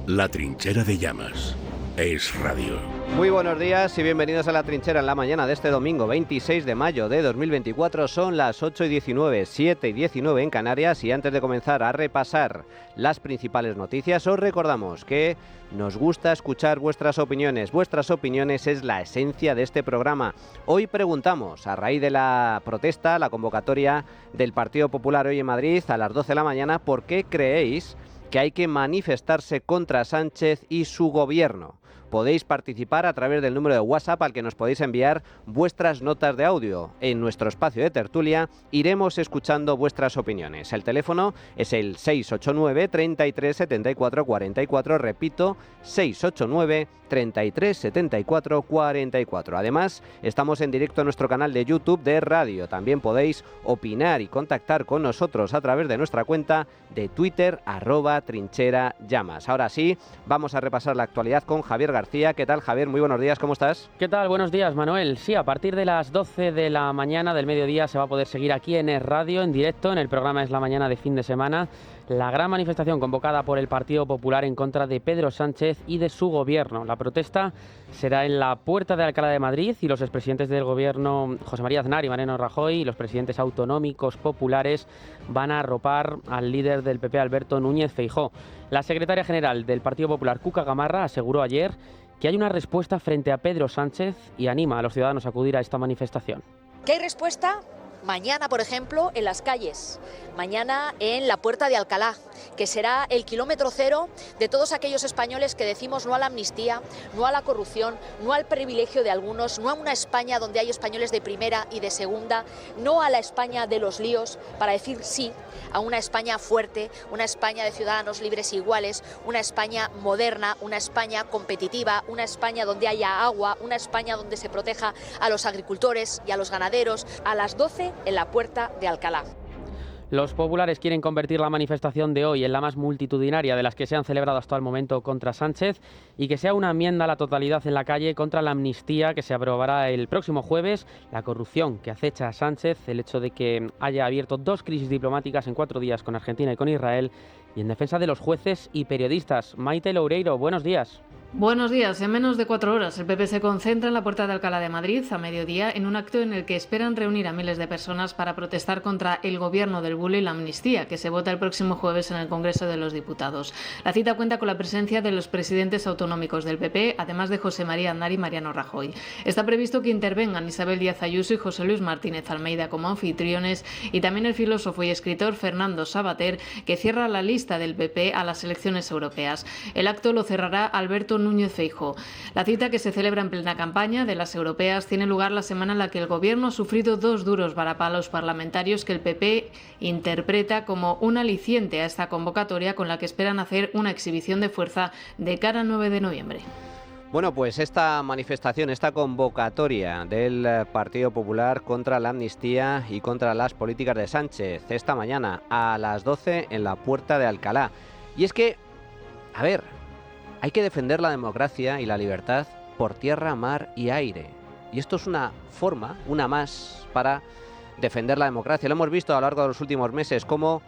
La Trinchera de Llamas. Es radio. Muy buenos días y bienvenidos a La Trinchera en la mañana de este domingo 26 de mayo de 2024. Son las 8:19, 7:19 en Canarias, y antes de comenzar a repasar las principales noticias, os recordamos que nos gusta escuchar vuestras opiniones. Vuestras opiniones es la esencia de este programa. Hoy preguntamos, a raíz de la protesta, la convocatoria del Partido Popular hoy en Madrid a las 12 de la mañana, ¿por qué creéis que hay que manifestarse contra Sánchez y su gobierno? Podéis participar a través del número de WhatsApp al que nos podéis enviar vuestras notas de audio. En nuestro espacio de tertulia iremos escuchando vuestras opiniones. El teléfono es el 689 33 74 44. Repito, 689 33 74 44. Además, estamos en directo en nuestro canal de YouTube de Radio. También podéis opinar y contactar con nosotros a través de nuestra cuenta de Twitter, @trincherallamas. Ahora sí, vamos a repasar la actualidad con Javier García. ¿Qué tal, Javier? Muy buenos días, ¿cómo estás? ¿Qué tal? Buenos días, Manuel. Sí, a partir de las 12 de la mañana del mediodía se va a poder seguir aquí en Es Radio, en directo, en el programa Es la Mañana de fin de semana, la gran manifestación convocada por el Partido Popular en contra de Pedro Sánchez y de su gobierno. La protesta será en la Puerta de Alcalá de Madrid y los expresidentes del gobierno, José María Aznar y Mariano Rajoy, y los presidentes autonómicos populares van a arropar al líder del PP, Alberto Núñez Feijóo. La secretaria general del Partido Popular, Cuca Gamarra, aseguró ayer que hay una respuesta frente a Pedro Sánchez y anima a los ciudadanos a acudir a esta manifestación. ¿Qué hay respuesta? Mañana, por ejemplo, en las calles, mañana en la Puerta de Alcalá, que será el kilómetro cero de todos aquellos españoles que decimos no a la amnistía, no a la corrupción, no al privilegio de algunos, no a una España donde hay españoles de primera y de segunda, no a la España de los líos, para decir sí a una España fuerte, una España de ciudadanos libres e iguales, una España moderna, una España competitiva, una España donde haya agua, una España donde se proteja a los agricultores y a los ganaderos. A las 12 en la Puerta de Alcalá. Los populares quieren convertir la manifestación de hoy en la más multitudinaria de las que se han celebrado hasta el momento contra Sánchez, y que sea una enmienda a la totalidad en la calle contra la amnistía que se aprobará el próximo jueves, la corrupción que acecha a Sánchez, el hecho de que haya abierto 2 crisis diplomáticas en 4 días con Argentina y con Israel, y en defensa de los jueces y periodistas. Maite Loureiro, buenos días. Buenos días. En menos de 4 horas, el PP se concentra en la Puerta de Alcalá de Madrid a mediodía en un acto en el que esperan reunir a miles de personas para protestar contra el gobierno del bulo y la amnistía, que se vota el próximo jueves en el Congreso de los Diputados. La cita cuenta con la presencia de los presidentes autonómicos del PP, además de José María Aznar y Mariano Rajoy. Está previsto que intervengan Isabel Díaz Ayuso y José Luis Martínez Almeida como anfitriones, y también el filósofo y escritor Fernando Savater, que cierra la lista del PP a las elecciones europeas. El acto lo cerrará Alberto Núñez Feijóo. La cita, que se celebra en plena campaña de las europeas, tiene lugar la semana en la que el gobierno ha sufrido 2 duros varapalos parlamentarios que el PP interpreta como un aliciente a esta convocatoria, con la que esperan hacer una exhibición de fuerza de cara al 9 de noviembre. Bueno, pues esta manifestación, esta convocatoria del Partido Popular contra la amnistía y contra las políticas de Sánchez, esta mañana a las 12 en la Puerta de Alcalá. Y es que, a ver, hay que defender la democracia y la libertad por tierra, mar y aire. Y esto es una forma, una más, para defender la democracia. Lo hemos visto a lo largo de los últimos meses, cómo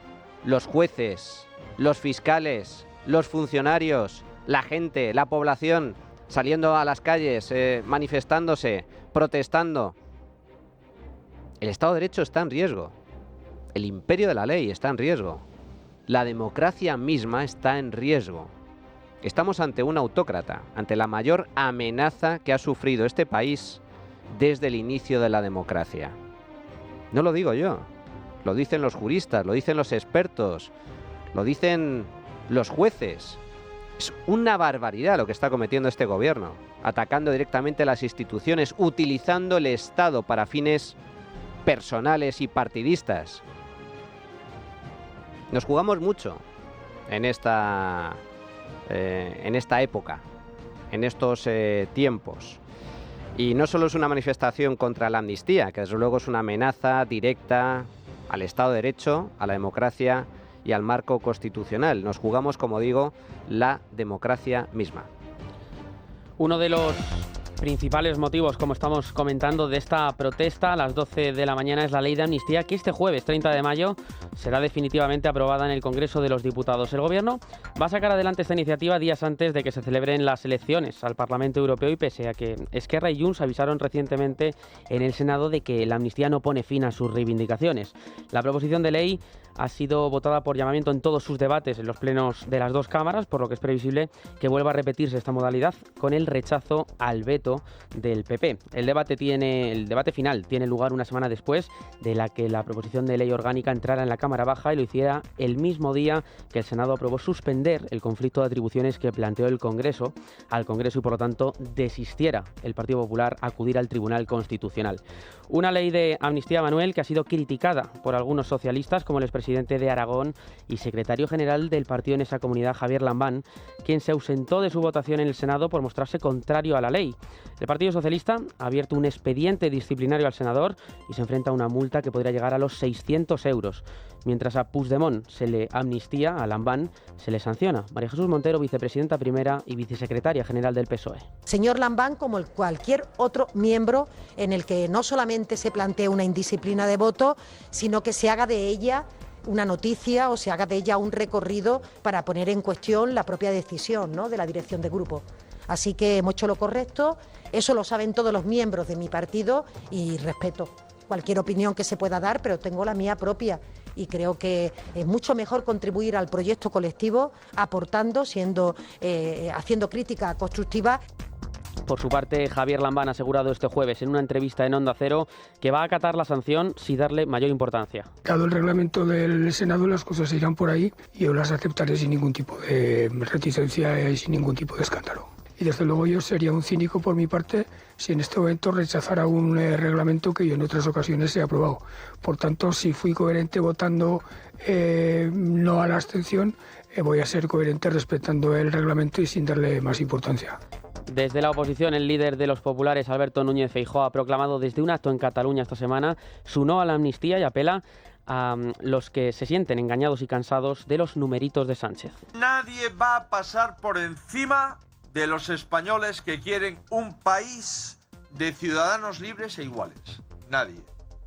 los jueces, los fiscales, los funcionarios, la gente, la población, saliendo a las calles, manifestándose, protestando. El Estado de Derecho está en riesgo. El imperio de la ley está en riesgo. La democracia misma está en riesgo. Estamos ante un autócrata, ante la mayor amenaza que ha sufrido este país desde el inicio de la democracia. No lo digo yo, lo dicen los juristas, lo dicen los expertos, lo dicen los jueces. Es una barbaridad lo que está cometiendo este gobierno, atacando directamente las instituciones, utilizando el Estado para fines personales y partidistas. Nos jugamos mucho en esta época, en estos tiempos. Y no solo es una manifestación contra la amnistía, que desde luego es una amenaza directa al Estado de Derecho, a la democracia y al marco constitucional. Nos jugamos, como digo, la democracia misma. Uno de los principales motivos, como estamos comentando, de esta protesta a las 12 de la mañana es la ley de amnistía, que este jueves 30 de mayo será definitivamente aprobada en el Congreso de los Diputados. El Gobierno va a sacar adelante esta iniciativa días antes de que se celebren las elecciones al Parlamento Europeo, y pese a que Esquerra y Junts avisaron recientemente en el Senado de que la amnistía no pone fin a sus reivindicaciones. La proposición de ley ha sido votada por llamamiento en todos sus debates en los plenos de las dos cámaras, por lo que es previsible que vuelva a repetirse esta modalidad con el rechazo al veto del PP. El debate final tiene lugar una semana después de la que la proposición de ley orgánica entrara en la Cámara Baja y lo hiciera el mismo día que el Senado aprobó suspender el conflicto de atribuciones que planteó el Congreso al Congreso y por lo tanto desistiera el Partido Popular a acudir al Tribunal Constitucional. Una ley de amnistía, Manuel, que ha sido criticada por algunos socialistas, como el expresidente de Aragón y secretario general del partido en esa comunidad, Javier Lambán, quien se ausentó de su votación en el Senado por mostrarse contrario a la ley. El Partido Socialista ha abierto un expediente disciplinario al senador y se enfrenta a una multa que podría llegar a los 600 euros. Mientras a Puigdemont se le amnistía, a Lambán se le sanciona. María Jesús Montero, vicepresidenta primera y vicesecretaria general del PSOE. Señor Lambán, como cualquier otro miembro en el que no solamente se plantee una indisciplina de voto, sino que se haga de ella una noticia o se haga de ella un recorrido para poner en cuestión la propia decisión, ¿no?, de la dirección de grupo. Así que hemos hecho lo correcto, eso lo saben todos los miembros de mi partido y respeto cualquier opinión que se pueda dar, pero tengo la mía propia y creo que es mucho mejor contribuir al proyecto colectivo aportando, haciendo crítica constructiva. Por su parte, Javier Lambán ha asegurado este jueves en una entrevista en Onda Cero que va a acatar la sanción sin darle mayor importancia. Dado el reglamento del Senado, las cosas irán por ahí y yo las aceptaré sin ningún tipo de reticencia y sin ningún tipo de escándalo. Y desde luego yo sería un cínico por mi parte si en este momento rechazara un reglamento que yo en otras ocasiones he aprobado. Por tanto, si fui coherente votando no a la abstención, voy a ser coherente respetando el reglamento y sin darle más importancia. Desde la oposición, el líder de los populares, Alberto Núñez Feijóo, ha proclamado desde un acto en Cataluña esta semana su no a la amnistía y apela a los que se sienten engañados y cansados de los numeritos de Sánchez. Nadie va a pasar por encima de los españoles que quieren un país de ciudadanos libres e iguales. Nadie.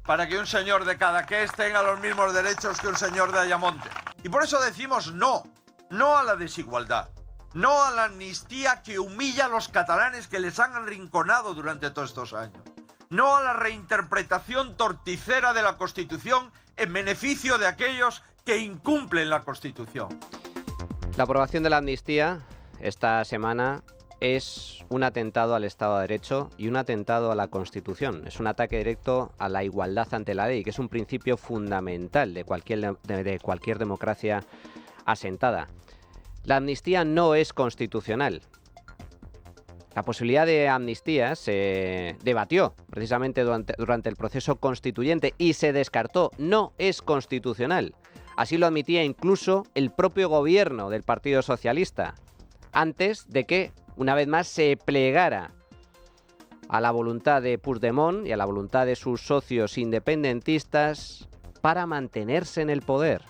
Para que un señor de Cadaqués tenga los mismos derechos que un señor de Ayamonte. Y por eso decimos no a la desigualdad. No a la amnistía que humilla a los catalanes que les han arrinconado durante todos estos años. No a la reinterpretación torticera de la Constitución en beneficio de aquellos que incumplen la Constitución. La aprobación de la amnistía esta semana es un atentado al Estado de Derecho y un atentado a la Constitución. Es un ataque directo a la igualdad ante la ley, que es un principio fundamental de cualquier democracia asentada. La amnistía no es constitucional. La posibilidad de amnistía se debatió precisamente durante el proceso constituyente y se descartó. No es constitucional. Así lo admitía incluso el propio gobierno del Partido Socialista, antes de que, una vez más, se plegara a la voluntad de Puigdemont y a la voluntad de sus socios independentistas para mantenerse en el poder.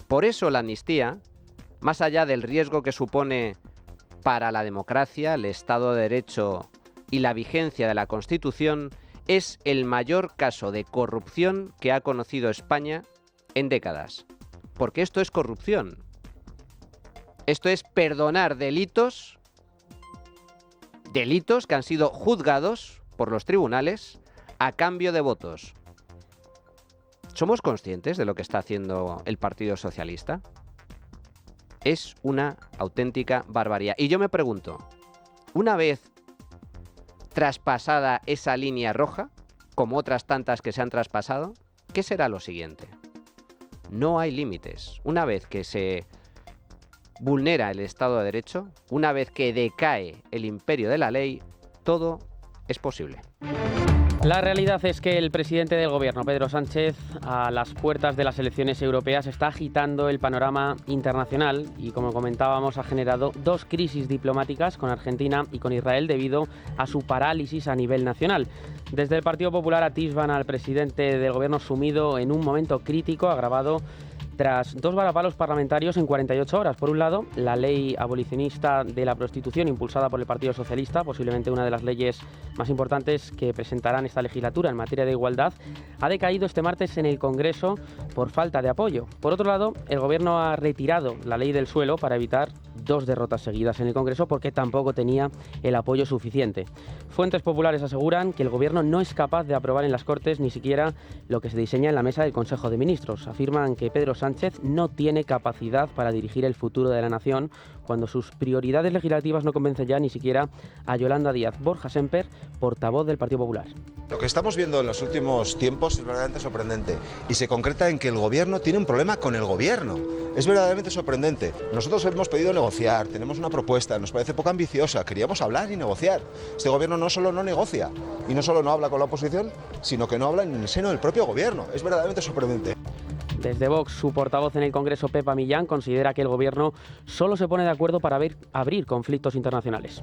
Por eso la amnistía, más allá del riesgo que supone para la democracia, el Estado de Derecho y la vigencia de la Constitución, es el mayor caso de corrupción que ha conocido España en décadas. Porque esto es corrupción. Esto es perdonar delitos que han sido juzgados por los tribunales a cambio de votos. ¿Somos conscientes de lo que está haciendo el Partido Socialista? Es una auténtica barbaridad. Y yo me pregunto, una vez traspasada esa línea roja, como otras tantas que se han traspasado, ¿qué será lo siguiente? No hay límites. Una vez que se vulnera el Estado de Derecho, una vez que decae el imperio de la ley, todo es posible. La realidad es que el presidente del gobierno, Pedro Sánchez, a las puertas de las elecciones europeas está agitando el panorama internacional y, como comentábamos, ha generado dos crisis diplomáticas con Argentina y con Israel debido a su parálisis a nivel nacional. Desde el Partido Popular atisban al presidente del gobierno sumido en un momento crítico, agravado Tras 2 varapalos parlamentarios en 48 horas. Por un lado, la ley abolicionista de la prostitución impulsada por el Partido Socialista, posiblemente una de las leyes más importantes que presentarán esta legislatura en materia de igualdad, ha decaído este martes en el Congreso por falta de apoyo. Por otro lado, el Gobierno ha retirado la ley del suelo para evitar 2 derrotas seguidas en el Congreso porque tampoco tenía el apoyo suficiente. Fuentes populares aseguran que el Gobierno no es capaz de aprobar en las Cortes ni siquiera lo que se diseña en la mesa del Consejo de Ministros. Afirman que Pedro Sánchez no tiene capacidad para dirigir el futuro de la nación cuando sus prioridades legislativas no convencen ya ni siquiera a Yolanda Díaz. Borja Semper, portavoz del Partido Popular. Lo que estamos viendo en los últimos tiempos es verdaderamente sorprendente y se concreta en que el Gobierno tiene un problema con el Gobierno. Es verdaderamente sorprendente. Nosotros hemos pedido negociar, tenemos una propuesta, nos parece poco ambiciosa, queríamos hablar y negociar. Este Gobierno no solo no negocia y no solo no habla con la oposición, sino que no habla en el seno del propio Gobierno. Es verdaderamente sorprendente. Desde Vox, su portavoz en el Congreso, Pepa Millán, considera que el Gobierno solo se pone de acuerdo para abrir conflictos internacionales.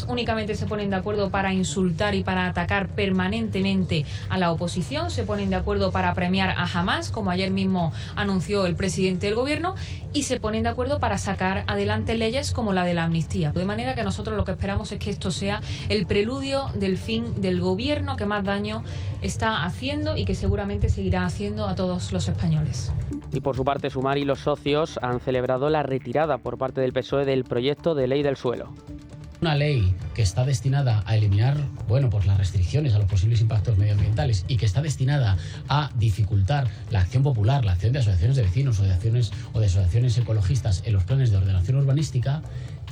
Únicamente se ponen de acuerdo para insultar y para atacar permanentemente a la oposición, se ponen de acuerdo para premiar a Hamás, como ayer mismo anunció el presidente del Gobierno, y se ponen de acuerdo para sacar adelante leyes como la de la amnistía. De manera que nosotros lo que esperamos es que esto sea el preludio del fin del Gobierno que más daño está haciendo y que seguramente seguirá haciendo a todos los españoles. Y por su parte, Sumar y los socios han celebrado la retirada por parte del PSOE del proyecto de ley del suelo. Una ley que está destinada a eliminar, las restricciones a los posibles impactos medioambientales y que está destinada a dificultar la acción popular, la acción de asociaciones de vecinos o de asociaciones ecologistas en los planes de ordenación urbanística,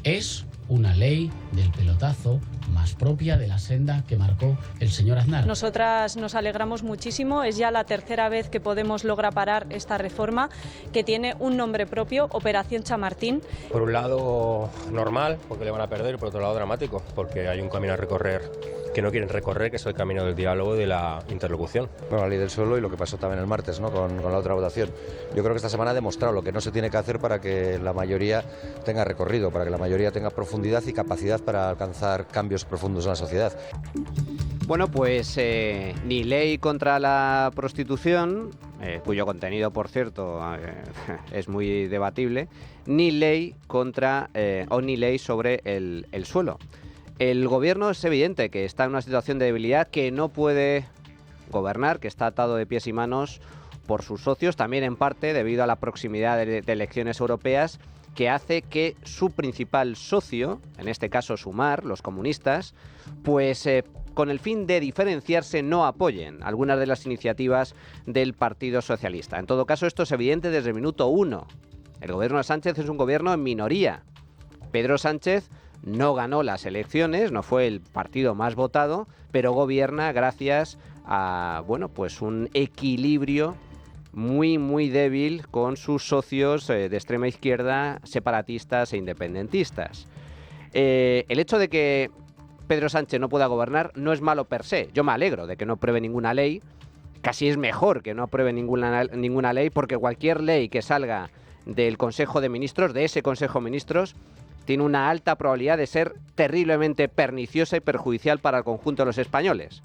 es una ley del pelotazo más propia de la senda que marcó el señor Aznar. Nosotras nos alegramos muchísimo, es ya la tercera vez que Podemos logra parar esta reforma que tiene un nombre propio, Operación Chamartín. Por un lado normal, porque le van a perder, y por otro lado dramático, porque hay un camino a recorrer que no quieren recorrer, que es el camino del diálogo y de la interlocución. La ley del suelo y lo que pasó también el martes, ¿no? con la otra votación. Yo creo que esta semana ha demostrado lo que no se tiene que hacer para que la mayoría tenga recorrido, para que la mayoría tenga profundidad y capacidad para alcanzar cambios profundos en la sociedad. Bueno, pues ni ley contra la prostitución, cuyo contenido, por cierto, es muy debatible, ni ley ni ley sobre el suelo. El Gobierno es evidente que está en una situación de debilidad, que no puede gobernar, que está atado de pies y manos por sus socios, también en parte debido a la proximidad de elecciones europeas, que hace que su principal socio, en este caso Sumar, los comunistas, pues con el fin de diferenciarse no apoyen algunas de las iniciativas del Partido Socialista. En todo caso, esto es evidente desde el minuto 1. El gobierno de Sánchez es un gobierno en minoría. Pedro Sánchez no ganó las elecciones, no fue el partido más votado, pero gobierna gracias a un equilibrio muy débil con sus socios de extrema izquierda, separatistas e independentistas. El hecho de que Pedro Sánchez no pueda gobernar no es malo per se. Yo me alegro de que no apruebe ninguna ley. Casi es mejor que no apruebe ninguna ley, porque cualquier ley que salga del Consejo de Ministros, de ese Consejo de Ministros, tiene una alta probabilidad de ser terriblemente perniciosa y perjudicial para el conjunto de los españoles.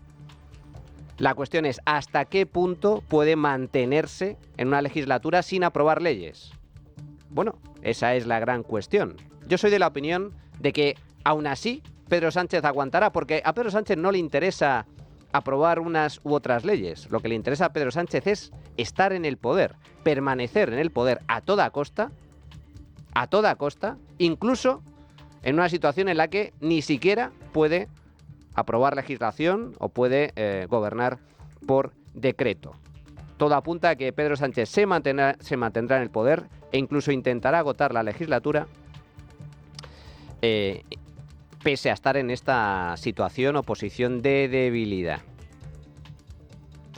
La cuestión es hasta qué punto puede mantenerse en una legislatura sin aprobar leyes. Bueno, esa es la gran cuestión. Yo soy de la opinión de que, aún así, Pedro Sánchez aguantará, porque a Pedro Sánchez no le interesa aprobar unas u otras leyes. Lo que le interesa a Pedro Sánchez es estar en el poder, permanecer en el poder a toda costa, incluso en una situación en la que ni siquiera puede aprobar legislación o puede gobernar por decreto. Todo apunta a que Pedro Sánchez se mantendrá en el poder e incluso intentará agotar la legislatura pese a estar en esta situación o posición de debilidad.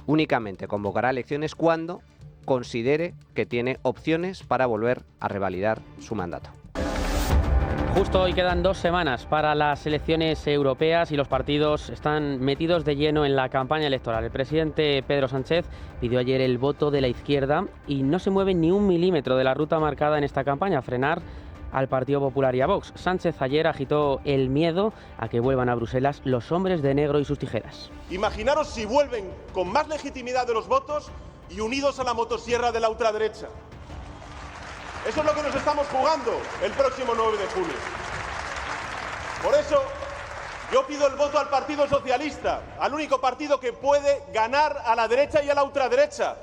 Únicamente convocará elecciones cuando considere que tiene opciones para volver a revalidar su mandato. Justo hoy quedan 2 semanas para las elecciones europeas y los partidos están metidos de lleno en la campaña electoral. El presidente Pedro Sánchez pidió ayer el voto de la izquierda y no se mueve ni un milímetro de la ruta marcada en esta campaña, frenar al Partido Popular y a Vox. Sánchez ayer agitó el miedo a que vuelvan a Bruselas los hombres de negro y sus tijeras. Imaginaros si vuelven con más legitimidad de los votos y unidos a la motosierra de la ultraderecha. Eso es lo que nos estamos jugando el próximo 9 de junio. Por eso, yo pido el voto al Partido Socialista, al único partido que puede ganar a la derecha y a la ultraderecha.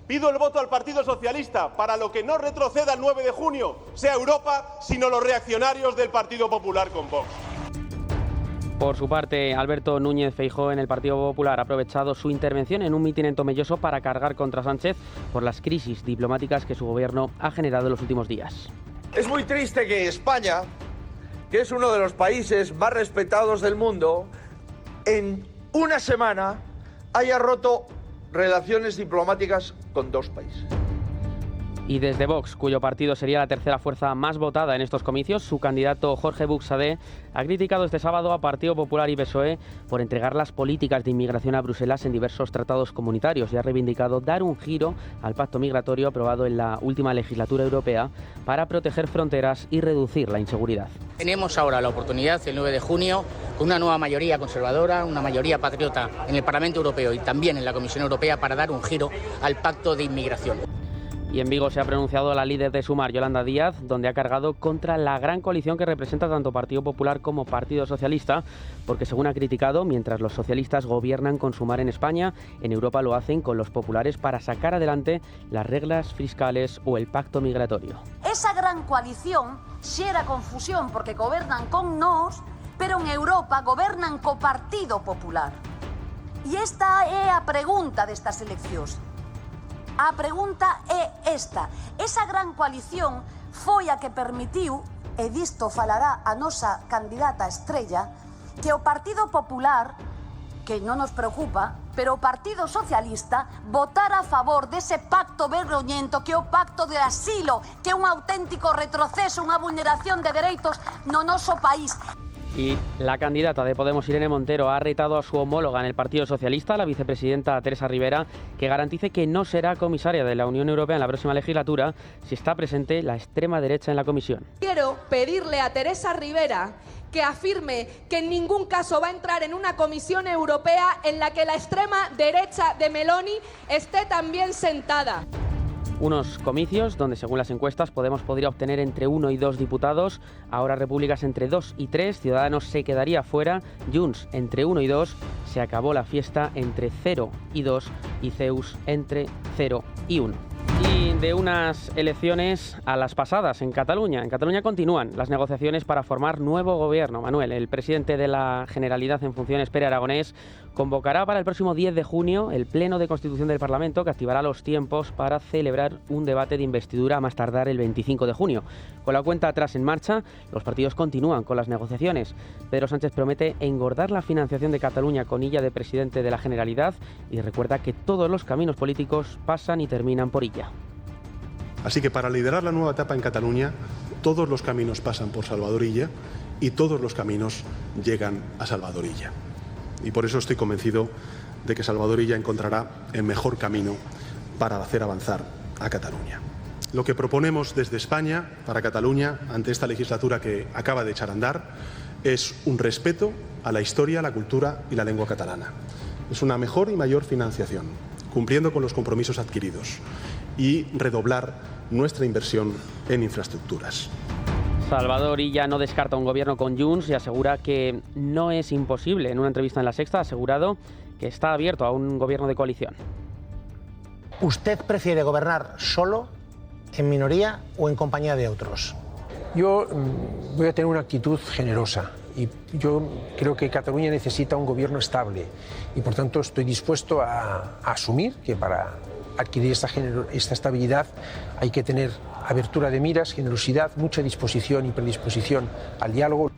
Pido el voto al Partido Socialista para lo que no retroceda el 9 de junio, sea Europa, sino los reaccionarios del Partido Popular con Vox. Por su parte, Alberto Núñez Feijóo en el Partido Popular ha aprovechado su intervención en un mitin en Tomelloso para cargar contra Sánchez por las crisis diplomáticas que su gobierno ha generado en los últimos días. Es muy triste que España, que es uno de los países más respetados del mundo, en una semana haya roto relaciones diplomáticas con dos países. Y desde Vox, cuyo partido sería la tercera fuerza más votada en estos comicios, su candidato Jorge Buxadé ha criticado este sábado a Partido Popular y PSOE por entregar las políticas de inmigración a Bruselas en diversos tratados comunitarios y ha reivindicado dar un giro al pacto migratorio aprobado en la última legislatura europea para proteger fronteras y reducir la inseguridad. Tenemos ahora la oportunidad, el 9 de junio, con una nueva mayoría conservadora, una mayoría patriota en el Parlamento Europeo y también en la Comisión Europea para dar un giro al pacto de inmigración. Y en Vigo se ha pronunciado la líder de Sumar, Yolanda Díaz, donde ha cargado contra la gran coalición que representa tanto Partido Popular como Partido Socialista, porque según ha criticado, mientras los socialistas gobiernan con Sumar en España, en Europa lo hacen con los populares para sacar adelante las reglas fiscales o el pacto migratorio. Esa gran coalición xera confusión porque gobernan con nós, pero en Europa gobernan co Partido Popular. E esta é a pregunta destas eleccións. A pregunta é esta. Esa gran coalición foi a que permitiu, e disto falará a nosa candidata estrella, que o Partido Popular, que non nos preocupa, pero o Partido Socialista votara a favor dese pacto vergoñento que é o pacto de asilo, que é un auténtico retroceso, unha vulneración de dereitos no noso país. Y la candidata de Podemos, Irene Montero, ha retado a su homóloga en el Partido Socialista, la vicepresidenta Teresa Rivera, que garantice que no será comisaria de la Unión Europea en la próxima legislatura si está presente la extrema derecha en la comisión. Quiero pedirle a Teresa Rivera que afirme que en ningún caso va a entrar en una comisión europea en la que la extrema derecha de Meloni esté también sentada. Unos comicios donde, según las encuestas, Podemos podría obtener entre 1 y 2 diputados, ahora Repúblicas entre 2 y 3, Ciudadanos se quedaría fuera, Junts entre 1 y 2, se acabó la fiesta entre 0 y 2 y CEUS entre 0 y 1. Y de unas elecciones a las pasadas en Cataluña. En Cataluña continúan las negociaciones para formar nuevo gobierno. Manuel, el presidente de la Generalidad en funciones, Pere Aragonés, convocará para el próximo 10 de junio el Pleno de Constitución del Parlamento, que activará los tiempos para celebrar un debate de investidura a más tardar el 25 de junio. Con la cuenta atrás en marcha, los partidos continúan con las negociaciones. Pedro Sánchez promete engordar la financiación de Cataluña con illa de presidente de la Generalidad y recuerda que todos los caminos políticos pasan y terminan por Illa. Así que para liderar la nueva etapa en Cataluña, todos los caminos pasan por Salvador Illa y todos los caminos llegan a Salvador Illa. Y por eso estoy convencido de que Salvador Illa encontrará el mejor camino para hacer avanzar a Cataluña. Lo que proponemos desde España para Cataluña ante esta legislatura que acaba de echar a andar es un respeto a la historia, la cultura y la lengua catalana. Es una mejor y mayor financiación, cumpliendo con los compromisos adquiridos y redoblar nuestra inversión en infraestructuras. Salvador Illa no descarta un gobierno con Junts y asegura que no es imposible. En una entrevista en La Sexta ha asegurado que está abierto a un gobierno de coalición. ¿Usted prefiere gobernar solo, en minoría o en compañía de otros? Yo voy a tener una actitud generosa y yo creo que Cataluña necesita un gobierno estable y por tanto estoy dispuesto a asumir que para adquirir esta estabilidad hay que tener abertura de miras, generosidad, mucha disposición y predisposición al diálogo.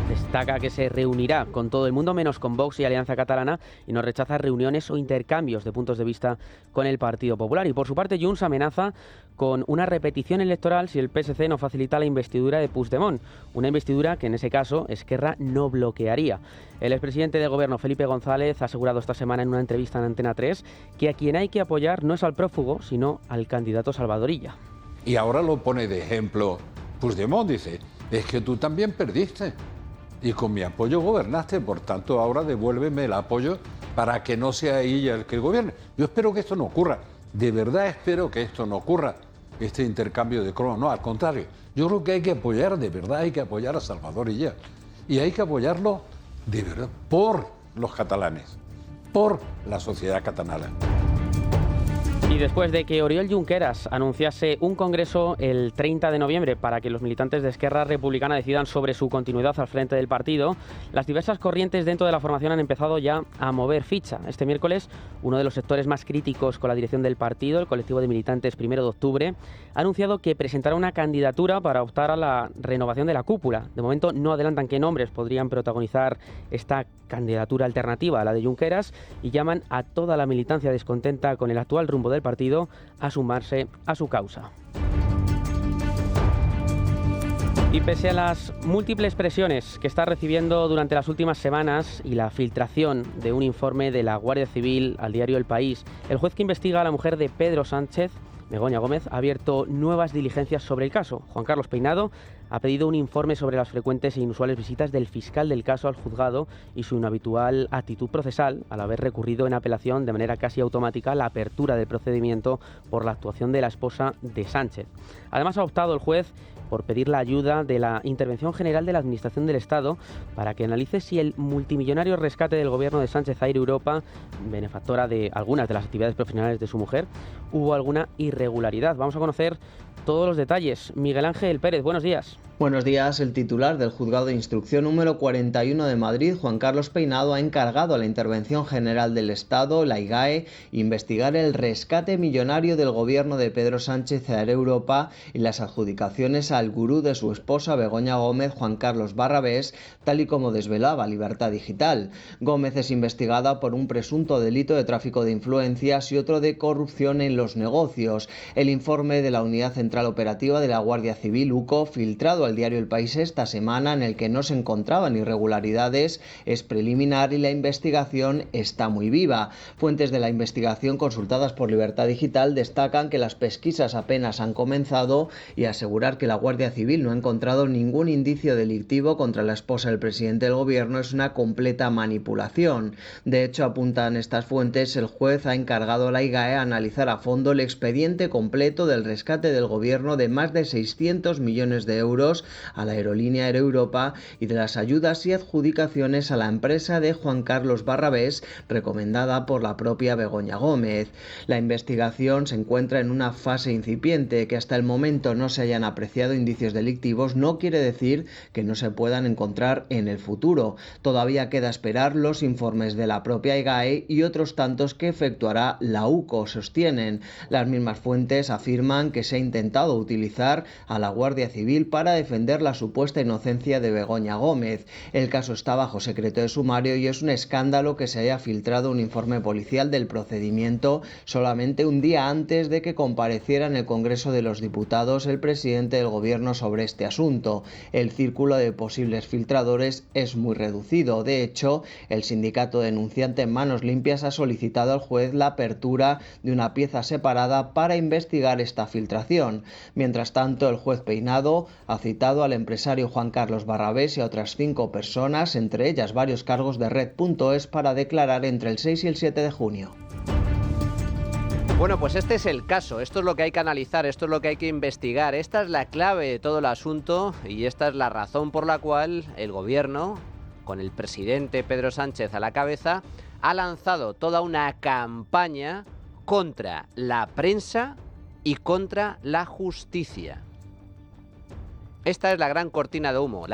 Destaca que se reunirá con todo el mundo menos con Vox y Alianza Catalana y no rechaza reuniones o intercambios de puntos de vista con el Partido Popular. Y por su parte Junts amenaza con una repetición electoral si el PSC no facilita la investidura de Puigdemont, una investidura que en ese caso Esquerra no bloquearía. El expresidente de Gobierno Felipe González ha asegurado esta semana en una entrevista en Antena 3 que a quien hay que apoyar no es al prófugo sino al candidato Salvador Illa. Y ahora lo pone de ejemplo Puigdemont, dice, es que tú también perdiste. Y con mi apoyo gobernaste, por tanto ahora devuélveme el apoyo para que no sea ella el que gobierne. Yo espero que esto no ocurra, de verdad espero que esto no ocurra, este intercambio de cromos. No, al contrario, yo creo que hay que apoyar, de verdad, hay que apoyar a Salvador Illa. Y hay que apoyarlo, de verdad, por los catalanes, por la sociedad catalana. Y después de que Oriol Junqueras anunciase un congreso el 30 de noviembre para que los militantes de Esquerra Republicana decidan sobre su continuidad al frente del partido, las diversas corrientes dentro de la formación han empezado ya a mover ficha. Este miércoles, uno de los sectores más críticos con la dirección del partido, el colectivo de militantes 1 de octubre, ha anunciado que presentará una candidatura para optar a la renovación de la cúpula. De momento no adelantan qué nombres podrían protagonizar esta candidatura alternativa a la de Junqueras y llaman a toda la militancia descontenta con el actual rumbo del partido a sumarse a su causa. Y pese a las múltiples presiones que está recibiendo durante las últimas semanas y la filtración de un informe de la Guardia Civil al diario El País, el juez que investiga a la mujer de Pedro Sánchez, Begoña Gómez, ha abierto nuevas diligencias sobre el caso. Juan Carlos Peinado ha pedido un informe sobre las frecuentes e inusuales visitas del fiscal del caso al juzgado y su inhabitual actitud procesal al haber recurrido en apelación de manera casi automática a la apertura del procedimiento por la actuación de la esposa de Sánchez. Además, ha optado el juez por pedir la ayuda de la Intervención General de la Administración del Estado para que analice si el multimillonario rescate del gobierno de Sánchez Air Europa, benefactora de algunas de las actividades profesionales de su mujer, hubo alguna irregularidad. Vamos a conocer todos los detalles. Miguel Ángel Pérez, buenos días. Buenos días. El titular del Juzgado de Instrucción número 41 de Madrid, Juan Carlos Peinado, ha encargado a la Intervención General del Estado, la IGAE, investigar el rescate millonario del gobierno de Pedro Sánchez a Air Europa y las adjudicaciones al gurú de su esposa Begoña Gómez, Juan Carlos Barrabés, tal y como desvelaba Libertad Digital. Gómez es investigada por un presunto delito de tráfico de influencias y otro de corrupción en los negocios. El informe de la Unidad Central Operativa de la Guardia Civil, UCO, filtrado al diario El País esta semana, en el que no se encontraban irregularidades, es preliminar y la investigación está muy viva. Fuentes de la investigación consultadas por Libertad Digital destacan que las pesquisas apenas han comenzado y asegurar que la Guardia Civil no ha encontrado ningún indicio delictivo contra la esposa del presidente del gobierno es una completa manipulación. De hecho, apuntan estas fuentes, el juez ha encargado a la IGAE a analizar a fondo el expediente completo del rescate del gobierno de más de 600 millones de euros a la aerolínea Air Europa y de las ayudas y adjudicaciones a la empresa de Juan Carlos Barrabés, recomendada por la propia Begoña Gómez. La investigación se encuentra en una fase incipiente. Que hasta el momento no se hayan apreciado indicios delictivos no quiere decir que no se puedan encontrar en el futuro. Todavía queda esperar los informes de la propia IGAE y otros tantos que efectuará la UCO, sostienen. Las mismas fuentes afirman que se ha intentado utilizar a la Guardia Civil para defender la supuesta inocencia de Begoña Gómez. El caso está bajo secreto de sumario y es un escándalo que se haya filtrado un informe policial del procedimiento solamente un día antes de que compareciera en el Congreso de los Diputados el presidente del gobierno sobre este asunto. El círculo de posibles filtradores es muy reducido. De hecho, el sindicato denunciante Manos Limpias ha solicitado al juez la apertura de una pieza separada para investigar esta filtración. Mientras tanto, el juez Peinado ha citado al empresario Juan Carlos Barrabés y a otras 5 personas, entre ellas varios cargos de Red.es, para declarar entre el 6 y el 7 de junio. Bueno, pues este es el caso, esto es lo que hay que analizar, esto es lo que hay que investigar, esta es la clave de todo el asunto y esta es la razón por la cual el gobierno, con el presidente Pedro Sánchez a la cabeza, ha lanzado toda una campaña contra la prensa y contra la justicia. Esta es la gran cortina de humo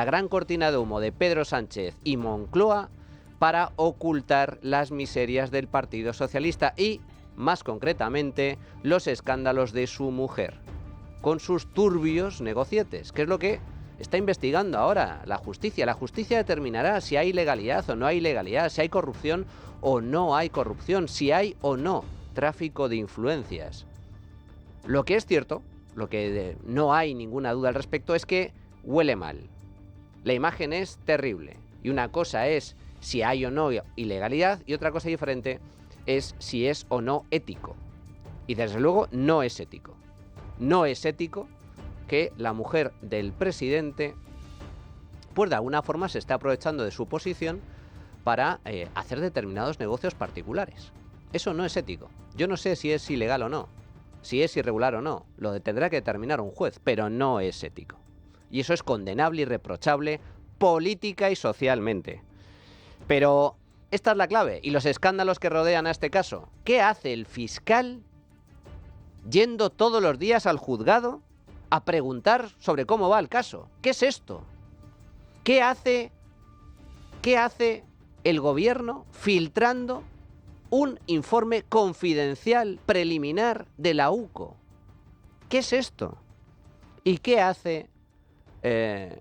de Pedro Sánchez y Moncloa para ocultar las miserias del Partido Socialista y, más concretamente, los escándalos de su mujer, con sus turbios negocietes, que es lo que está investigando ahora la justicia. La justicia determinará si hay legalidad o no hay legalidad, si hay corrupción o no hay corrupción, si hay o no tráfico de influencias. Lo que es cierto, lo que no hay ninguna duda al respecto, es que huele mal. La imagen es terrible. Y una cosa es si hay o no ilegalidad y otra cosa diferente es si es o no ético. Y desde luego no es ético. No es ético que la mujer del presidente, pues de alguna forma se esté aprovechando de su posición para hacer determinados negocios particulares. Eso no es ético. Yo no sé si es ilegal o no. si es irregular o no. Lo tendrá que determinar un juez, pero no es ético. Y eso es condenable y reprochable política y socialmente. Pero esta es la clave y los escándalos que rodean a este caso. ¿Qué hace el fiscal yendo todos los días al juzgado a preguntar sobre cómo va el caso? ¿Qué es esto? ¿Qué hace el gobierno filtrando un informe confidencial preliminar de la UCO? ¿Qué es esto? ¿Y qué hace? ¿Qué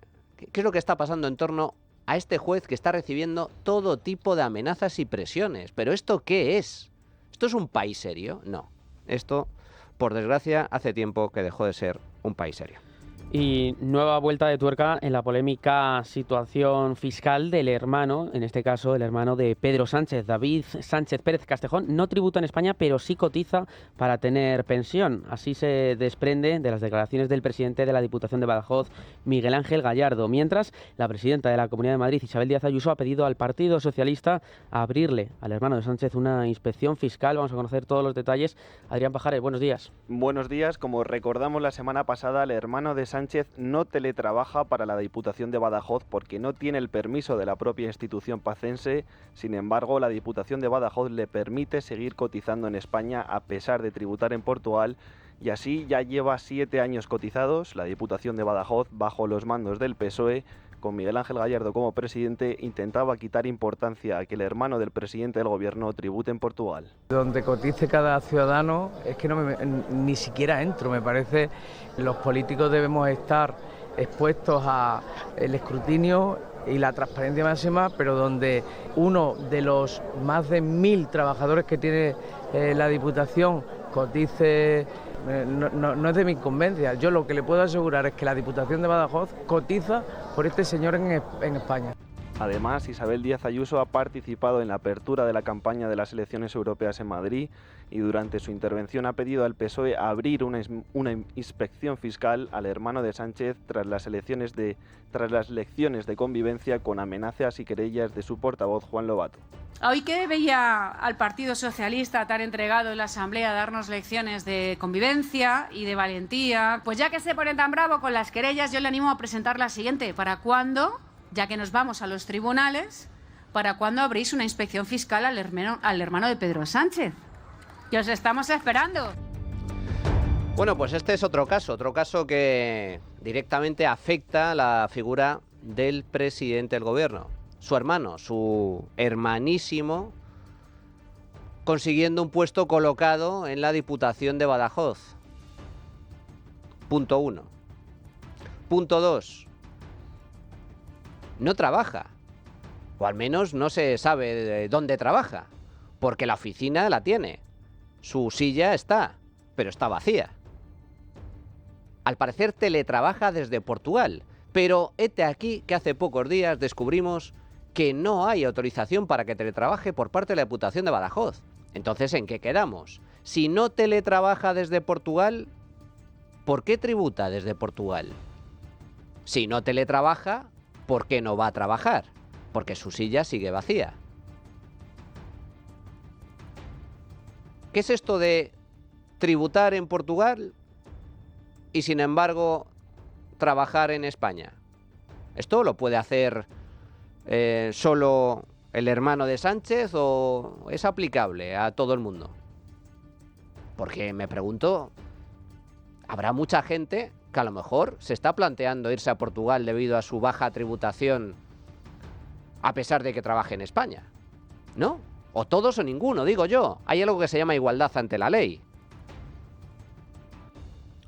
es lo que está pasando en torno a este juez que está recibiendo todo tipo de amenazas y presiones? ¿Pero esto qué es? ¿Esto es un país serio? No. Esto, por desgracia, hace tiempo que dejó de ser un país serio. Y nueva vuelta de tuerca en la polémica situación fiscal del hermano, en este caso el hermano de Pedro Sánchez, David Sánchez Pérez Castejón. No tributa en España, pero sí cotiza para tener pensión. Así se desprende de las declaraciones del presidente de la Diputación de Badajoz, Miguel Ángel Gallardo. Mientras, la presidenta de la Comunidad de Madrid, Isabel Díaz Ayuso, ha pedido al Partido Socialista abrirle al hermano de Sánchez una inspección fiscal. Vamos a conocer todos los detalles. Adrián Pajares, buenos días. Buenos días. Como recordamos la semana pasada, el hermano de Sánchez no teletrabaja para la Diputación de Badajoz porque no tiene el permiso de la propia institución pacense. Sin embargo, la Diputación de Badajoz le permite seguir cotizando en España a pesar de tributar en Portugal, y así ya lleva 7 años cotizados. La Diputación de Badajoz, bajo los mandos del PSOE, con Miguel Ángel Gallardo como presidente, intentaba quitar importancia a que el hermano del presidente del gobierno tribute en Portugal. Donde cotice cada ciudadano es que ni siquiera entro. Me parece que los políticos debemos estar expuestos al escrutinio y la transparencia máxima, pero donde uno de los más de 1000 trabajadores que tiene la Diputación cotice, no es de mi incumbencia. Yo lo que le puedo asegurar es que la Diputación de Badajoz cotiza por este señor en España. Además, Isabel Díaz Ayuso ha participado en la apertura de la campaña de las elecciones europeas en Madrid y durante su intervención ha pedido al PSOE abrir una inspección fiscal al hermano de Sánchez tras las lecciones de convivencia, con amenazas y querellas de su portavoz Juan Lobato. Hoy que veía al Partido Socialista tan entregado en la Asamblea a darnos lecciones de convivencia y de valentía, pues ya que se pone tan bravo con las querellas, yo le animo a presentar la siguiente. ¿Para cuándo, ya que nos vamos a los tribunales, para cuándo abrís una inspección fiscal al hermano de Pedro Sánchez? Que os estamos esperando. Bueno, pues este es otro caso que directamente afecta a la figura del presidente del gobierno. Su hermano, su hermanísimo, consiguiendo un puesto colocado en la Diputación de Badajoz. Punto 1. Punto 2. No trabaja, o al menos no se sabe de dónde trabaja, porque la oficina la tiene. Su silla está, pero está vacía. Al parecer teletrabaja desde Portugal, pero hete aquí que hace pocos días descubrimos que no hay autorización para que teletrabaje por parte de la Diputación de Badajoz. Entonces, ¿en qué quedamos? Si no teletrabaja desde Portugal, ¿por qué tributa desde Portugal? Si no teletrabaja, ¿por qué no va a trabajar? Porque su silla sigue vacía. ¿Qué es esto de tributar en Portugal y, sin embargo, trabajar en España? ¿Esto lo puede hacer solo el hermano de Sánchez o es aplicable a todo el mundo? Porque me pregunto, habrá mucha gente que a lo mejor se está planteando irse a Portugal debido a su baja tributación a pesar de que trabaje en España, ¿no? O todos o ninguno, digo yo. Hay algo que se llama igualdad ante la ley.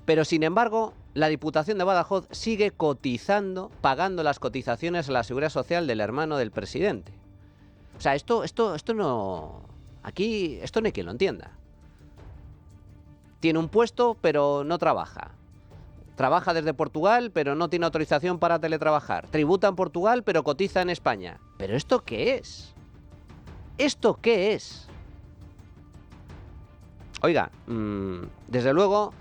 Pero, sin embargo, la Diputación de Badajoz sigue cotizando, pagando las cotizaciones a la Seguridad Social del hermano del presidente. O sea, esto no... Aquí, esto no hay quien lo entienda. Tiene un puesto, pero no trabaja. Trabaja desde Portugal, pero no tiene autorización para teletrabajar. Tributa en Portugal, pero cotiza en España. ¿Pero esto qué es? ¿Esto qué es? Oiga, desde luego,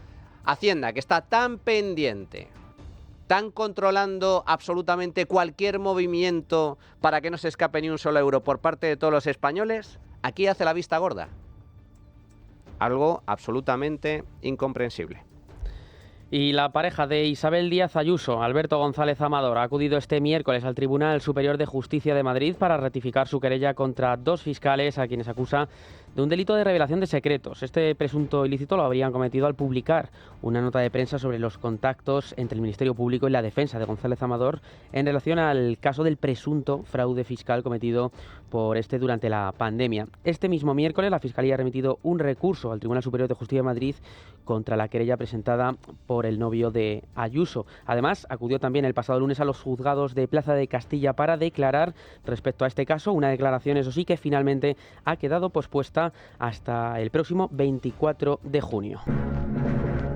Hacienda, que está tan pendiente, tan controlando absolutamente cualquier movimiento para que no se escape ni un solo euro por parte de todos los españoles, aquí hace la vista gorda. Algo absolutamente incomprensible. Y la pareja de Isabel Díaz Ayuso, Alberto González Amador, ha acudido este miércoles al Tribunal Superior de Justicia de Madrid para ratificar su querella contra 2 fiscales a quienes acusa de un delito de revelación de secretos. Este presunto ilícito lo habrían cometido al publicar una nota de prensa sobre los contactos entre el Ministerio Público y la defensa de González Amador en relación al caso del presunto fraude fiscal cometido por este durante la pandemia. Este mismo miércoles la Fiscalía ha remitido un recurso al Tribunal Superior de Justicia de Madrid contra la querella presentada por el novio de Ayuso. Además, acudió también el pasado lunes a los juzgados de Plaza de Castilla para declarar respecto a este caso, una declaración, eso sí, que finalmente ha quedado pospuesta hasta el próximo 24 de junio.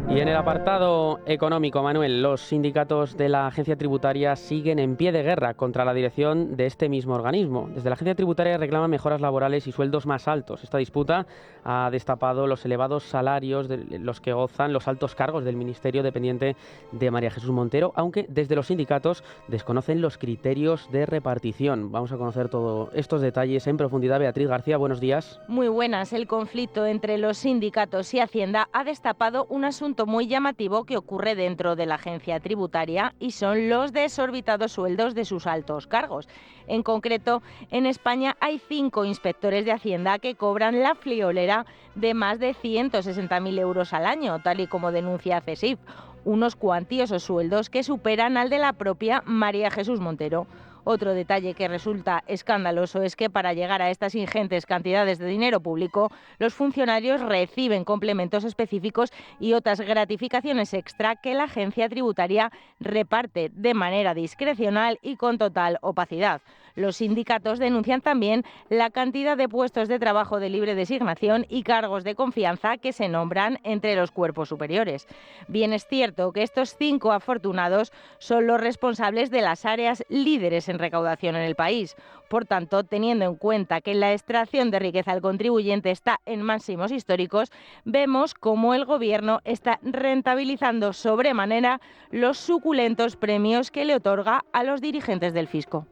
Y en el apartado económico, Manuel, los sindicatos de la agencia tributaria siguen en pie de guerra contra la dirección de este mismo organismo. Desde la agencia tributaria reclaman mejoras laborales y sueldos más altos. Esta disputa ha destapado los elevados salarios de los que gozan los altos cargos del ministerio dependiente de María Jesús Montero, aunque desde los sindicatos desconocen los criterios de repartición. Vamos a conocer todos estos detalles en profundidad. Beatriz García, buenos días. Muy buenas. El conflicto entre los sindicatos y Hacienda ha destapado un asunto muy llamativo que ocurre dentro de la agencia tributaria y son los desorbitados sueldos de sus altos cargos. En concreto, en España hay 5 inspectores de Hacienda que cobran la friolera de más de 160.000 euros al año, tal y como denuncia CESIF, unos cuantiosos sueldos que superan al de la propia María Jesús Montero. Otro detalle que resulta escandaloso es que para llegar a estas ingentes cantidades de dinero público, los funcionarios reciben complementos específicos y otras gratificaciones extra que la agencia tributaria reparte de manera discrecional y con total opacidad. Los sindicatos denuncian también la cantidad de puestos de trabajo de libre designación y cargos de confianza que se nombran entre los cuerpos superiores. Bien es cierto que estos 5 afortunados son los responsables de las áreas líderes en recaudación en el país. Por tanto, teniendo en cuenta que la extracción de riqueza al contribuyente está en máximos históricos, vemos cómo el Gobierno está rentabilizando sobremanera los suculentos premios que le otorga a los dirigentes del fisco.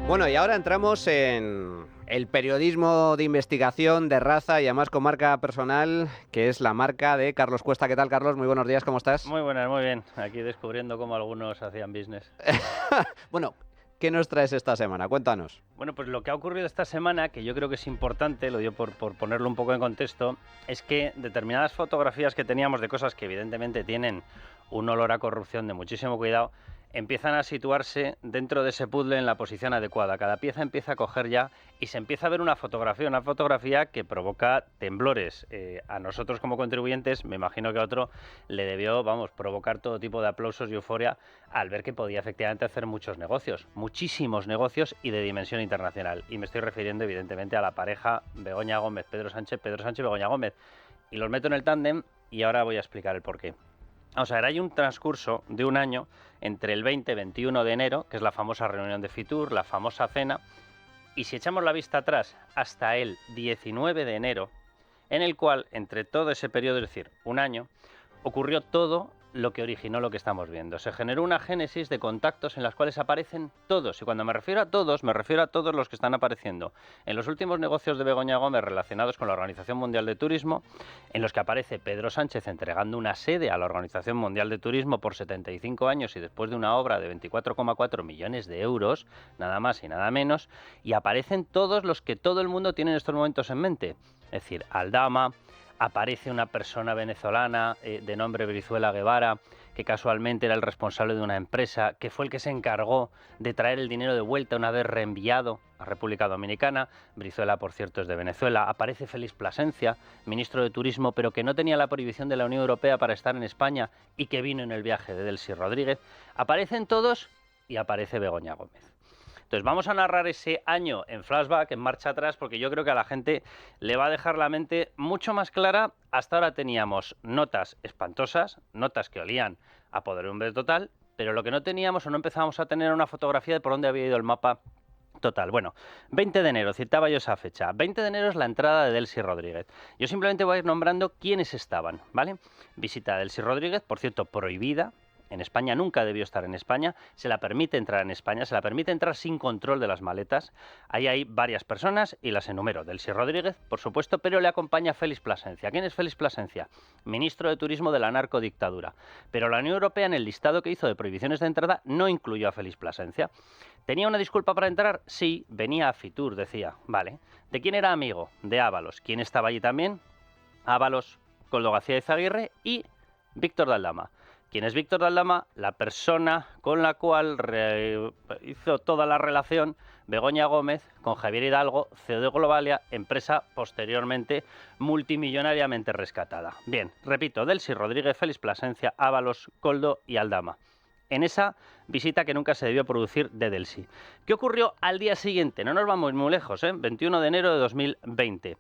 Bueno, y ahora entramos en el periodismo de investigación, de raza y además con marca personal, que es la marca de Carlos Cuesta. ¿Qué tal, Carlos? Muy buenos días, ¿cómo estás? Muy buenas, muy bien. Aquí descubriendo cómo algunos hacían business. Bueno, ¿qué nos traes esta semana? Cuéntanos. Bueno, pues lo que ha ocurrido esta semana, que yo creo que es importante, lo digo por ponerlo un poco en contexto, es que determinadas fotografías que teníamos de cosas que evidentemente tienen un olor a corrupción de muchísimo cuidado, empiezan a situarse dentro de ese puzzle en la posición adecuada. Cada pieza empieza a coger ya y se empieza a ver una fotografía que provoca temblores. A nosotros como contribuyentes, me imagino que a otro le debió, provocar todo tipo de aplausos y euforia al ver que podía efectivamente hacer muchos negocios, muchísimos negocios y de dimensión internacional. Y me estoy refiriendo evidentemente a la pareja Begoña Gómez, Pedro Sánchez, Begoña Gómez. Y los meto en el tándem y ahora voy a explicar el porqué. Vamos a ver, hay un transcurso de un año entre el 20 y 21 de enero, que es la famosa reunión de Fitur, la famosa cena, y si echamos la vista atrás hasta el 19 de enero, en el cual, entre todo ese periodo, es decir, un año, ocurrió todo lo que originó lo que estamos viendo. Se generó una génesis de contactos en las cuales aparecen todos, y cuando me refiero a todos los que están apareciendo en los últimos negocios de Begoña Gómez relacionados con la Organización Mundial de Turismo, en los que aparece Pedro Sánchez entregando una sede a la Organización Mundial de Turismo por 75 años y después de una obra de 24,4 millones de euros, nada más y nada menos, y aparecen todos los que todo el mundo tiene en estos momentos en mente, es decir, Aldama. Aparece una persona venezolana de nombre Brizuela Guevara, que casualmente era el responsable de una empresa, que fue el que se encargó de traer el dinero de vuelta una vez reenviado a República Dominicana. Brizuela, por cierto, es de Venezuela. Aparece Félix Plasencia, ministro de Turismo, pero que no tenía la prohibición de la Unión Europea para estar en España y que vino en el viaje de Delcy Rodríguez. Aparecen todos y aparece Begoña Gómez. Entonces vamos a narrar ese año en flashback, en marcha atrás, porque yo creo que a la gente le va a dejar la mente mucho más clara. Hasta ahora teníamos notas espantosas, notas que olían a podredumbre total, pero lo que no teníamos o no empezábamos a tener era una fotografía de por dónde había ido el mapa total. Bueno, 20 de enero, citaba yo esa fecha. 20 de enero es la entrada de Delcy Rodríguez. Yo simplemente voy a ir nombrando quiénes estaban, ¿vale? Visita a Delcy Rodríguez, por cierto, prohibida en España, nunca debió estar en España, se la permite entrar en España, se la permite entrar sin control de las maletas. Ahí hay varias personas y las enumero. Delcy Rodríguez, por supuesto, pero le acompaña Félix Plasencia. ¿Quién es Félix Plasencia? Ministro de Turismo de la narcodictadura. Pero la Unión Europea, en el listado que hizo de prohibiciones de entrada, no incluyó a Félix Plasencia. ¿Tenía una disculpa para entrar? Sí, venía a Fitur, decía. Vale. ¿De quién era amigo? De Ábalos. ¿Quién estaba allí también? Ábalos, Koldo García Izaguirre y Víctor de Aldama. ¿Quién es Víctor de Aldama? La persona con la cual hizo toda la relación Begoña Gómez con Javier Hidalgo, CEO de Globalia, empresa posteriormente multimillonariamente rescatada. Bien, repito, Delcy Rodríguez, Félix Plasencia, Ábalos, Koldo y Aldama. En esa visita que nunca se debió producir de Delcy. ¿Qué ocurrió al día siguiente? No nos vamos muy lejos, 21 de enero de 2020.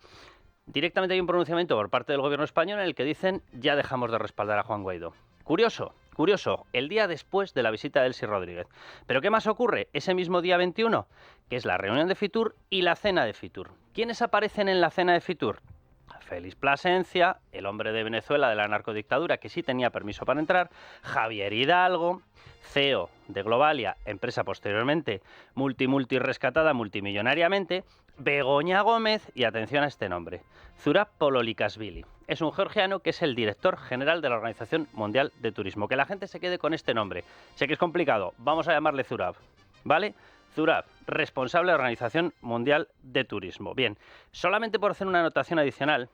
Directamente hay un pronunciamiento por parte del gobierno español en el que dicen ya dejamos de respaldar a Juan Guaidó. Curioso, el día después de la visita de Delcy Rodríguez. ¿Pero qué más ocurre ese mismo día 21? Que es la reunión de Fitur y la cena de Fitur. ¿Quiénes aparecen en la cena de Fitur? Félix Plasencia, el hombre de Venezuela de la narcodictadura que sí tenía permiso para entrar, Javier Hidalgo, CEO de Globalia, empresa posteriormente multi rescatada multimillonariamente, Begoña Gómez y atención a este nombre, Zurab Pololikashvili. Es un georgiano que es el director general de la Organización Mundial de Turismo. Que la gente se quede con este nombre. Sé que es complicado, vamos a llamarle Zurab, ¿vale? Zurab, responsable de la Organización Mundial de Turismo. Bien, solamente por hacer una anotación adicional,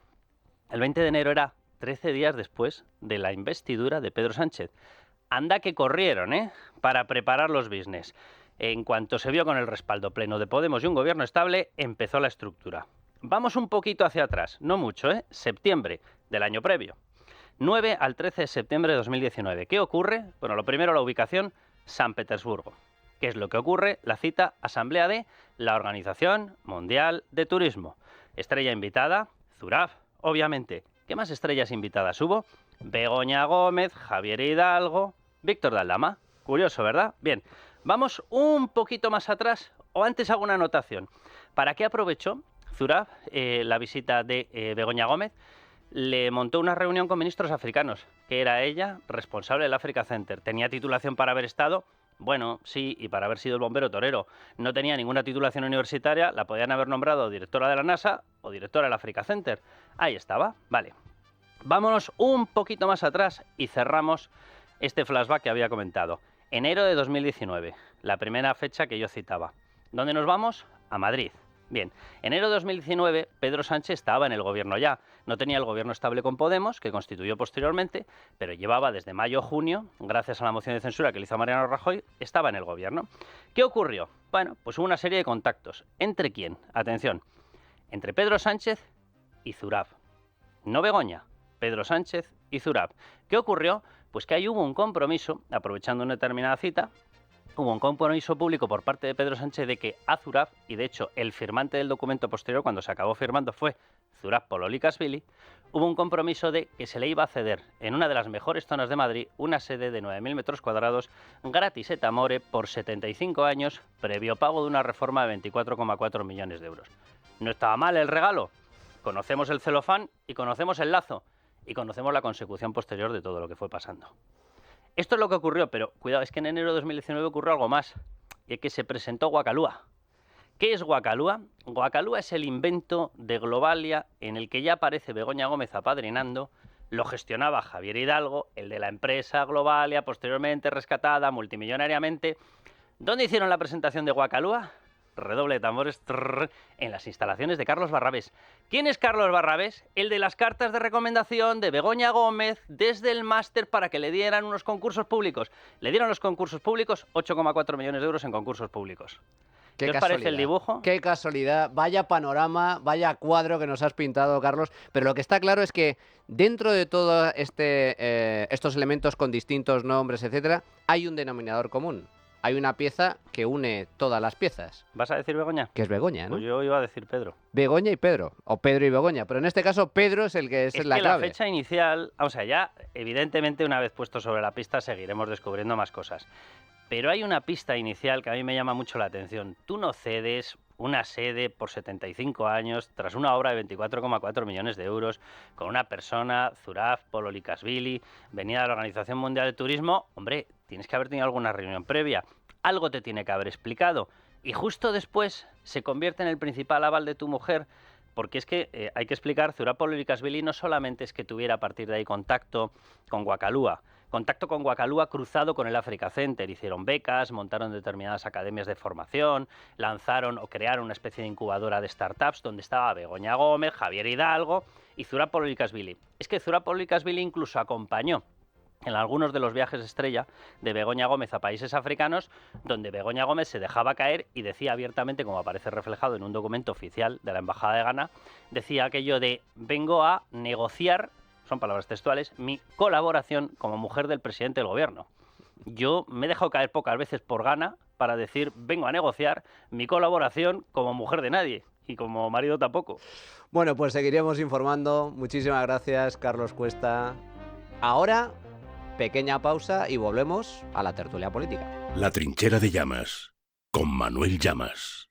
el 20 de enero era 13 días después de la investidura de Pedro Sánchez. Anda que corrieron, para preparar los business. En cuanto se vio con el respaldo pleno de Podemos y un gobierno estable, empezó la estructura. Vamos un poquito hacia atrás, no mucho, septiembre del año previo. 9 al 13 de septiembre de 2019. ¿Qué ocurre? Bueno, lo primero, la ubicación, San Petersburgo. ¿Qué es lo que ocurre? La cita, asamblea de la Organización Mundial de Turismo. Estrella invitada, Zurab, obviamente. ¿Qué más estrellas invitadas hubo? Begoña Gómez, Javier Hidalgo, Víctor de Aldama. Curioso, ¿verdad? Bien, vamos un poquito más atrás, o antes hago una anotación. ¿Para qué aprovechó Zurab la visita de Begoña Gómez? Le montó una reunión con ministros africanos, que era ella responsable del Africa Center. ¿Tenía titulación para haber estado? Bueno, sí, y para haber sido el bombero torero. No tenía ninguna titulación universitaria, la podían haber nombrado directora de la NASA o directora del Africa Center. Ahí estaba, vale. Vámonos un poquito más atrás y cerramos este flashback que había comentado. Enero de 2019, la primera fecha que yo citaba. ¿Dónde nos vamos? A Madrid. Bien, enero de 2019, Pedro Sánchez estaba en el gobierno ya. No tenía el gobierno estable con Podemos, que constituyó posteriormente, pero llevaba desde mayo-junio, gracias a la moción de censura que le hizo Mariano Rajoy, estaba en el gobierno. ¿Qué ocurrió? Bueno, pues hubo una serie de contactos. ¿Entre quién? Atención, entre Pedro Sánchez y Zurab. No Begoña, Pedro Sánchez y Zurab. ¿Qué ocurrió? Pues que ahí hubo un compromiso, aprovechando una determinada cita, hubo un compromiso público por parte de Pedro Sánchez de que a Zurab, y de hecho el firmante del documento posterior cuando se acabó firmando fue Zurab Pololikashvili, hubo un compromiso de que se le iba a ceder en una de las mejores zonas de Madrid una sede de 9.000 metros cuadrados gratis et amore por 75 años, previo pago de una reforma de 24,4 millones de euros. ¿No estaba mal el regalo? Conocemos el celofán y conocemos el lazo y conocemos la consecución posterior de todo lo que fue pasando. Esto es lo que ocurrió, pero cuidado, es que en enero de 2019 ocurrió algo más, y es que se presentó Guacalúa. ¿Qué es Guacalúa? Guacalúa es el invento de Globalia en el que ya aparece Begoña Gómez apadrinando, lo gestionaba Javier Hidalgo, el de la empresa Globalia, posteriormente rescatada multimillonariamente. ¿Dónde hicieron la presentación de Guacalúa? Redoble de tambores, en las instalaciones de Carlos Barrabés. ¿Quién es Carlos Barrabés? El de las cartas de recomendación de Begoña Gómez desde el máster para que le dieran unos concursos públicos. Le dieron los concursos públicos, 8,4 millones de euros en concursos públicos. ¿Qué os parece el dibujo? Qué casualidad, vaya panorama, vaya cuadro que nos has pintado, Carlos. Pero lo que está claro es que dentro de todos estos elementos con distintos nombres, etcétera, hay un denominador común. Hay una pieza que une todas las piezas. ¿Vas a decir Begoña? Que es Begoña, ¿no? Pues yo iba a decir Pedro. Begoña y Pedro, o Pedro y Begoña, pero en este caso Pedro es el que es la clave. La fecha inicial, o sea, ya evidentemente una vez puesto sobre la pista seguiremos descubriendo más cosas. Pero hay una pista inicial que a mí me llama mucho la atención. Tú no cedes una sede por 75 años, tras una obra de 24,4 millones de euros, con una persona, Zurab Pololikashvili, venida de la Organización Mundial de Turismo, hombre, tienes que haber tenido alguna reunión previa, algo te tiene que haber explicado, y justo después se convierte en el principal aval de tu mujer, porque es que hay que explicar, Zurab Pololikashvili no solamente es que tuviera a partir de ahí contacto con Wakalua cruzado con el Africa Center, hicieron becas, montaron determinadas academias de formación, lanzaron o crearon una especie de incubadora de startups donde estaba Begoña Gómez, Javier Hidalgo y Zurab Pololikashvili. Es que Zurab Pololikashvili incluso acompañó en algunos de los viajes estrella de Begoña Gómez a países africanos, donde Begoña Gómez se dejaba caer y decía abiertamente, como aparece reflejado en un documento oficial de la Embajada de Ghana, decía aquello de vengo a negociar, son palabras textuales, mi colaboración como mujer del presidente del gobierno. Yo me he dejado caer pocas veces por Ghana para decir vengo a negociar mi colaboración como mujer de nadie y como marido tampoco. Bueno, pues seguiremos informando. Muchísimas gracias, Carlos Cuesta. Ahora, pequeña pausa y volvemos a la tertulia política. La trinchera de Llamas, con Manuel Llamas.